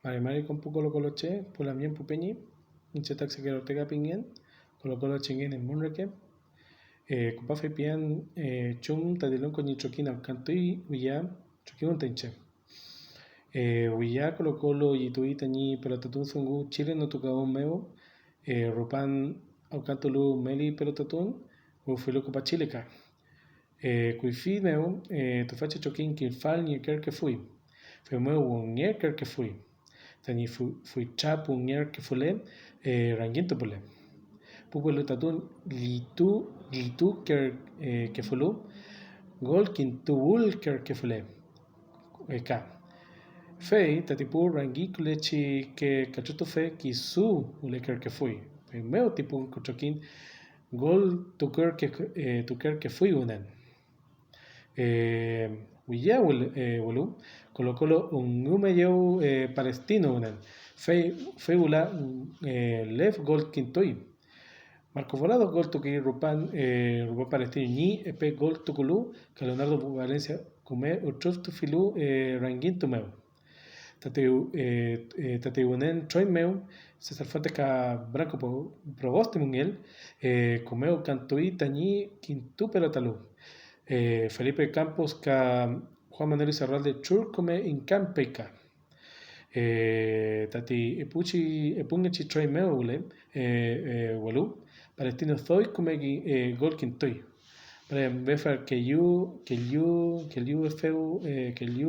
Mari con Colo Colo Che, Pulamien Pupeñi, Inchetak Sequer Ortega Pinguen, Colo Colo Chinguen en Munreke, Copa Fepian, Chum, Tadilón con Nichoquina, Cantui, Uya, Choquín Tenche. Uya, Colo Colo, Yitui, Tañi, Pelotatun Zungu, Chile no tocaba meo, Rupan, Aucantulu, Meli, Pelotatun, Ufilo Copa Chileca. Cuifi meu, Tufache Choquín, Kilfal, Nieker que fui. Fue meu, Nieker que fui. Tani fui chapu, Nieker que fule, Ranguinto pole. Pupuelo tatun, Litu, que fulu, Gol, Quintubul, que fule. Ka. Fei, tatipu rangi kulechi que cachuto fe kisu uleker que fui. Meu tipo un cochoquín gol tuker que fui unen. Uya wulu Colo Colo un numeyeu palestino unen. Fei ula lev gol quintoi. Marco Volado gol tuki rupan palestino ni epe gol tukulu que Leonardo Valencia come utruf tu filu rangin tu meu. Tateunen Troy meu, César Fuentes ca Branco Proboste Munguel, Comeo Cantuí Tañí Quintu Pelotalú, Felipe Campos ca Juan Manuel Izarralde Chur come Incampeca, Tati Epuchi Epungechi Troy meu ule, Walú, Palestino Zoy come Gol Quintoy. Befer que you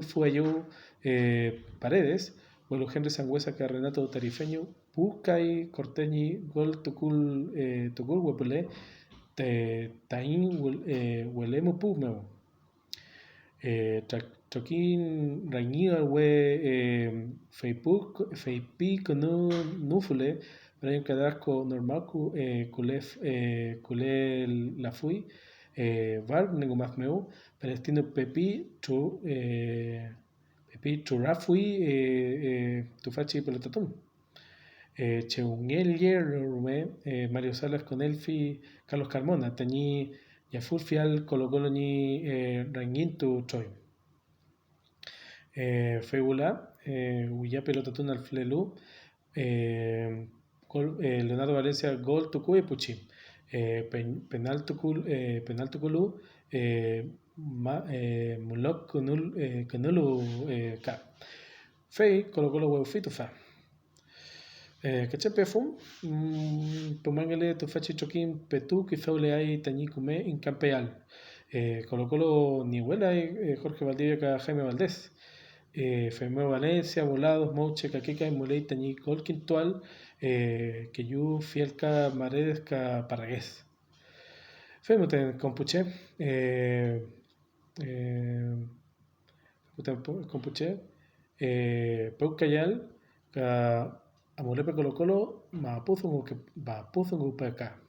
fue yo Paredes, Vuelo Henry Sangüesa que Renato Tarifeño, Pucay Corteñi, Gol Tucul Huepule, Taín Huelemo Pumeo, Choquín Rañiga we Feipi Cono Nufule, Brian Cadasco Normacu, Culé La Fui, Var Negumaz Meu, Palestino Pepi Churrafui, Tufachi Pelotatón. Cheungelier, Mario Salas con Elfi, Carlos Carmona, Tañi Yafur Fial, Colo Colo ni Ranguintu Troy. Feula, Uya Pelotatón Alflelu, Leonardo Valencia, Gol Tucu y Puchi. Penal Tuculu, Mulok Canulu K. Fei, Colo Colo Hueufito Fa. Cachepe Fum, Pomangele Tufachi Choquín, Petú, que Feule hay Tañicume, Incampeal. Colo Colo Nihuela y Jorge Valdivia, Ca Jaime Valdés. Femeo Valencia, Volados, Mouche, Caqueca, Muley, Tañi, Gol Quintual, que yu Fielca, Maredes, Ca Parragués. Femute Compuche, Compuche, Peucayal, Ca Amulepe Colo Colo, Mapuzungu PK.